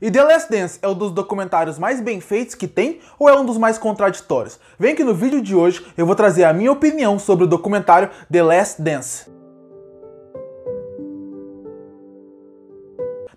E The Last Dance é um dos documentários mais bem feitos que tem ou é um dos mais contraditórios? Vem que no vídeo de hoje eu vou trazer a minha opinião sobre o documentário The Last Dance.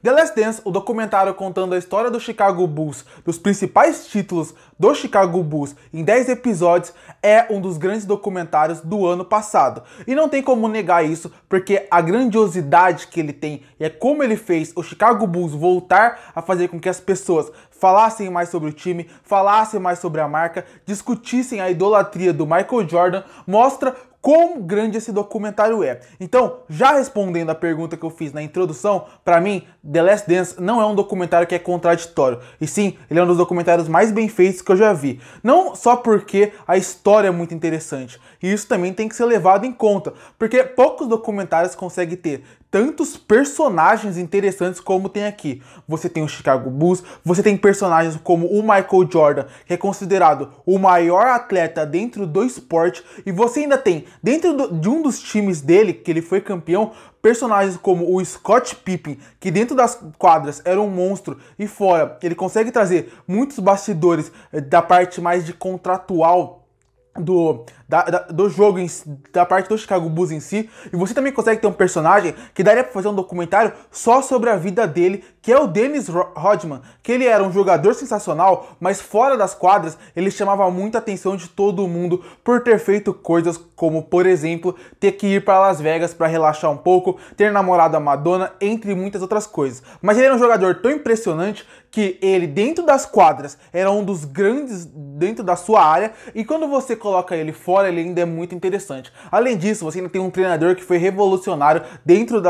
The Last Dance, o documentário contando a história do Chicago Bulls, dos principais títulos do Chicago Bulls em 10 episódios, é um dos grandes documentários do ano passado. E não tem como negar isso, porque a grandiosidade que ele tem e é como ele fez o Chicago Bulls voltar a fazer com que as pessoas falassem mais sobre o time, falassem mais sobre a marca, discutissem a idolatria do Michael Jordan, mostra quão grande esse documentário é. Então, já respondendo a pergunta que eu fiz na introdução, pra mim, The Last Dance não é um documentário que é contraditório. E sim, ele é um dos documentários mais bem feitos que eu já vi. Não só porque a história é muito interessante, e isso também tem que ser levado em conta, porque poucos documentários conseguem ter tantos personagens interessantes como tem aqui. Você tem o Chicago Bulls, você tem personagens como o Michael Jordan, que é considerado o maior atleta dentro do esporte, e você ainda tem, dentro de um dos times dele, que ele foi campeão, personagens como o Scott Pippen, que dentro das quadras era um monstro, e fora ele consegue trazer muitos bastidores da parte mais de contratual do jogo, da parte do Chicago Bulls em si. E você também consegue ter um personagem que daria pra fazer um documentário só sobre a vida dele, que é o Dennis Rodman, que ele era um jogador sensacional, mas fora das quadras ele chamava muita atenção de todo mundo por ter feito coisas como, por exemplo, ter que ir para Las Vegas para relaxar um pouco, ter namorado a Madonna, entre muitas outras coisas. Mas ele era um jogador tão impressionante que ele, dentro das quadras, era um dos grandes dentro da sua área, e quando você coloca ele fora, ele ainda é muito interessante. Além disso, você ainda tem um treinador que foi revolucionário dentro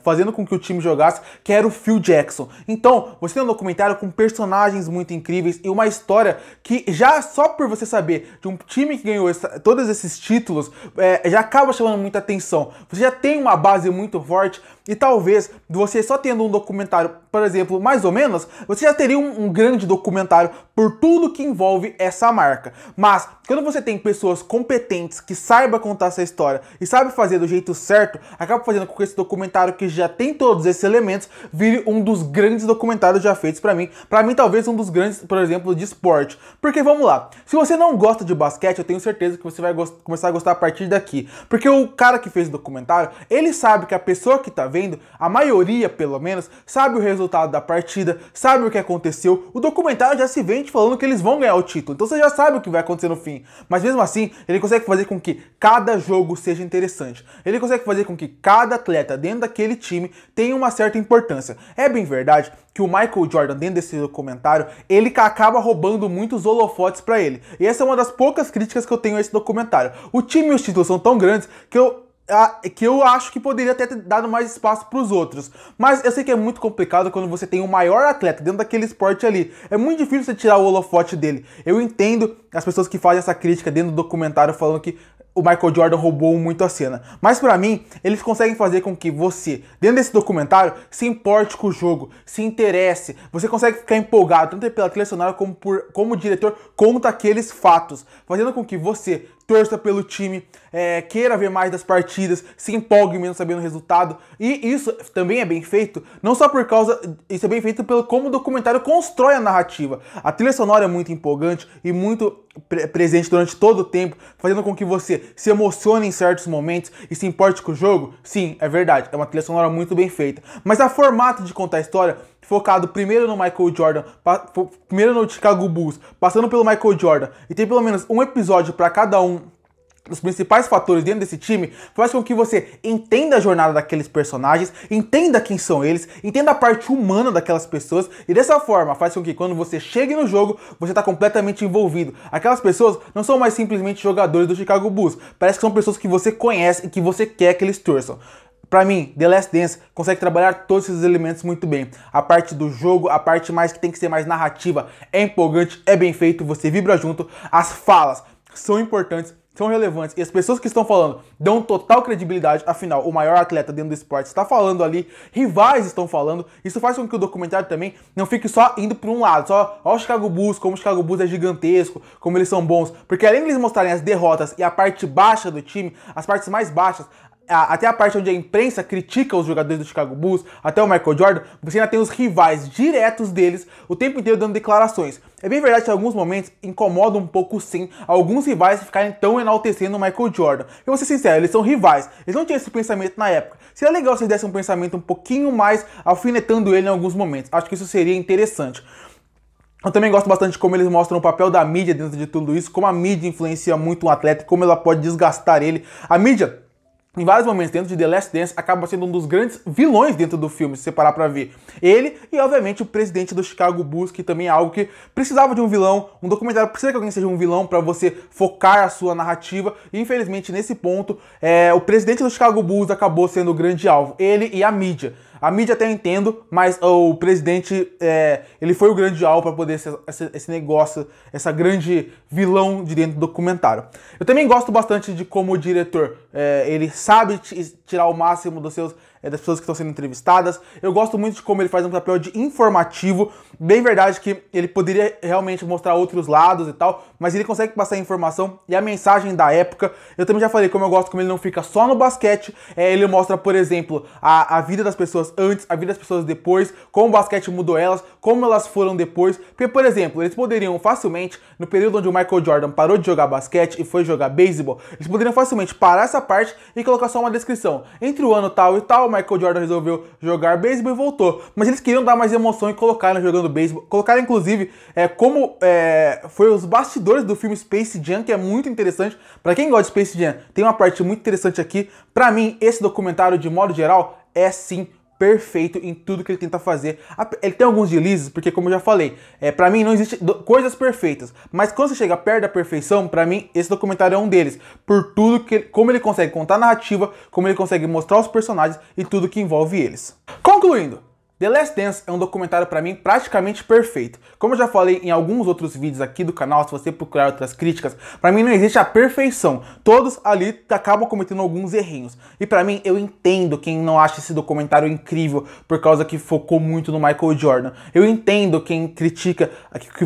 fazendo com que o time jogasse, que era o Phil Jackson. Então, você tem um documentário com personagens muito incríveis e uma história que já só por você saber de um time que ganhou todos esses títulos, já acaba chamando muita atenção. Você já tem uma base muito forte e talvez você só tendo um documentário, por exemplo, mais ou menos, você já teria um grande documentário por tudo que envolve essa marca. Mas quando você tem pessoas competentes que saibam contar essa história e sabem fazer do jeito certo, acaba fazendo com que esse documentário, que já tem todos esses elementos, vire um dos grandes documentários já feitos pra mim. Pra mim, talvez um dos grandes, por exemplo, de esporte. Porque vamos lá, se você não gosta de basquete, eu tenho certeza que você vai começar a gostar a partir daqui. Porque o cara que fez o documentário, ele sabe que a pessoa que tá vendo, a maioria pelo menos, sabe o resultado da partida, sabe o que aconteceu. O documentário já se vende falando que eles vão ganhar o título, então você já sabe o que vai acontecer no fim. Mas mesmo assim, ele consegue fazer com que cada jogo seja interessante. Ele consegue fazer com que cada atleta dentro daquele time tenha uma certa importância. É bem verdade que o Michael Jordan, dentro desse documentário, ele acaba roubando muitos holofotes pra ele. E essa é uma das poucas críticas que eu tenho a esse documentário. O time e os títulos são tão grandes que eu acho que poderia ter dado mais espaço para os outros. Mas eu sei que é muito complicado quando você tem o maior atleta dentro daquele esporte ali. É muito difícil você tirar o holofote dele. Eu entendo as pessoas que fazem essa crítica dentro do documentário falando que o Michael Jordan roubou muito a cena. Mas pra mim, eles conseguem fazer com que você, dentro desse documentário, se importe com o jogo, se interesse. Você consegue ficar empolgado, tanto pela trilha sonora como o diretor conta aqueles fatos, fazendo com que você torça pelo time, queira ver mais das partidas, se empolgue mesmo sabendo o resultado. E isso também é bem feito, não só por causa... Isso é bem feito pelo como o documentário constrói a narrativa. A trilha sonora é muito empolgante e muito presente durante todo o tempo, fazendo com que você se emocione em certos momentos e se importe com o jogo. Sim, é verdade, é uma trilha sonora muito bem feita. Mas a formato de contar a história, focado primeiro no Michael Jordan, primeiro no Chicago Bulls, passando pelo Michael Jordan, e tem pelo menos um episódio para cada um dos principais fatores dentro desse time, faz com que você entenda a jornada daqueles personagens, entenda quem são eles, entenda a parte humana daquelas pessoas, e dessa forma faz com que quando você chegue no jogo, você está completamente envolvido. Aquelas pessoas não são mais simplesmente jogadores do Chicago Bulls, parece que são pessoas que você conhece e que você quer que eles torçam. Pra mim, The Last Dance consegue trabalhar todos esses elementos muito bem. A parte do jogo, a parte mais que tem que ser mais narrativa, é empolgante, é bem feito, você vibra junto. As falas são importantes, são relevantes, e as pessoas que estão falando dão total credibilidade. Afinal, o maior atleta dentro do esporte está falando ali, rivais estão falando. Isso faz com que o documentário também não fique só indo para um lado, só ó, o Chicago Bulls, como o Chicago Bulls é gigantesco, como eles são bons. Porque além de eles mostrarem as derrotas e a parte baixa do time, as partes mais baixas, até a parte onde a imprensa critica os jogadores do Chicago Bulls, até o Michael Jordan, você ainda tem os rivais diretos deles o tempo inteiro dando declarações. É bem verdade que em alguns momentos incomoda um pouco sim alguns rivais ficarem tão enaltecendo o Michael Jordan. Eu vou ser sincero, eles são rivais, eles não tinham esse pensamento na época. Seria legal se eles dessem um pensamento um pouquinho mais alfinetando ele em alguns momentos. Acho que isso seria interessante. Eu também gosto bastante de como eles mostram o papel da mídia dentro de tudo isso, como a mídia influencia muito um atleta, como ela pode desgastar ele. A mídia, em vários momentos dentro de The Last Dance, acaba sendo um dos grandes vilões dentro do filme, se você parar pra ver. Ele e, obviamente, o presidente do Chicago Bulls, que também é algo que precisava de um vilão. Um documentário precisa que alguém seja um vilão pra você focar a sua narrativa. E, infelizmente, nesse ponto, o presidente do Chicago Bulls acabou sendo o grande alvo. Ele e a mídia. A mídia até eu entendo, mas o presidente, ele foi o grande alvo para poder ser esse negócio, essa grande vilão de dentro do documentário. Eu também gosto bastante de como o diretor, ele sabe tirar o máximo das pessoas que estão sendo entrevistadas. Eu gosto muito de como ele faz um papel de informativo. Bem verdade que ele poderia realmente mostrar outros lados e tal, mas ele consegue passar a informação e a mensagem da época. Eu também já falei como eu gosto como ele não fica só no basquete. Ele mostra, por exemplo, a vida das pessoas antes, a vida das pessoas depois, como o basquete mudou elas, como elas foram depois. Porque, por exemplo, eles poderiam facilmente, no período onde o Michael Jordan parou de jogar basquete e foi jogar beisebol, eles poderiam facilmente parar essa parte e colocar só uma descrição. Entre o ano tal e tal, Michael Jordan resolveu jogar beisebol e voltou. Mas eles queriam dar mais emoção e colocaram jogando beisebol. Colocaram, inclusive, como foi os bastidores do filme Space Jam, que é muito interessante. Pra quem gosta de Space Jam, tem uma parte muito interessante aqui. Pra mim, esse documentário, de modo geral, é sim perfeito em tudo que ele tenta fazer. Ele tem alguns deslizes, porque como eu já falei, pra mim não existe coisas perfeitas, mas quando você chega perto da perfeição, pra mim esse documentário é um deles, por tudo como ele consegue contar a narrativa, como ele consegue mostrar os personagens e tudo que envolve eles. Concluindo, The Last Dance é um documentário pra mim praticamente perfeito. Como eu já falei em alguns outros vídeos aqui do canal, se você procurar outras críticas, pra mim não existe a perfeição. Todos ali acabam cometendo alguns errinhos. E pra mim, eu entendo quem não acha esse documentário incrível por causa que focou muito no Michael Jordan. Eu entendo quem critica, que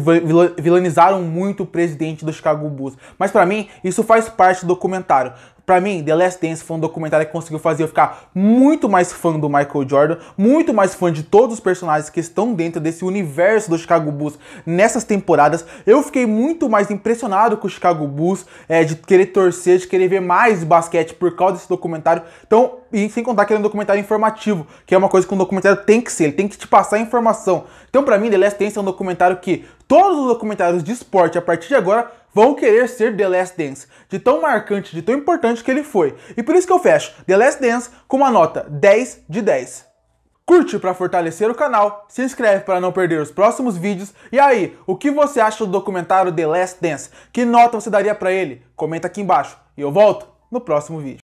vilanizaram muito o presidente do Chicago Bulls. Mas pra mim, isso faz parte do documentário. Pra mim, The Last Dance foi um documentário que conseguiu fazer eu ficar muito mais fã do Michael Jordan, muito mais fã de todos os personagens que estão dentro desse universo do Chicago Bulls nessas temporadas. Eu fiquei muito mais impressionado com o Chicago Bulls, de querer torcer, de querer ver mais basquete por causa desse documentário. Então, e sem contar que ele é um documentário informativo, que é uma coisa que um documentário tem que ser, ele tem que te passar informação. Então, pra mim, The Last Dance é um documentário que todos os documentários de esporte, a partir de agora, vão querer ser The Last Dance, de tão marcante, de tão importante que ele foi. E por isso que eu fecho The Last Dance com uma nota 10 de 10. Curte para fortalecer o canal, se inscreve para não perder os próximos vídeos. E aí, o que você acha do documentário The Last Dance? Que nota você daria para ele? Comenta aqui embaixo. E eu volto no próximo vídeo.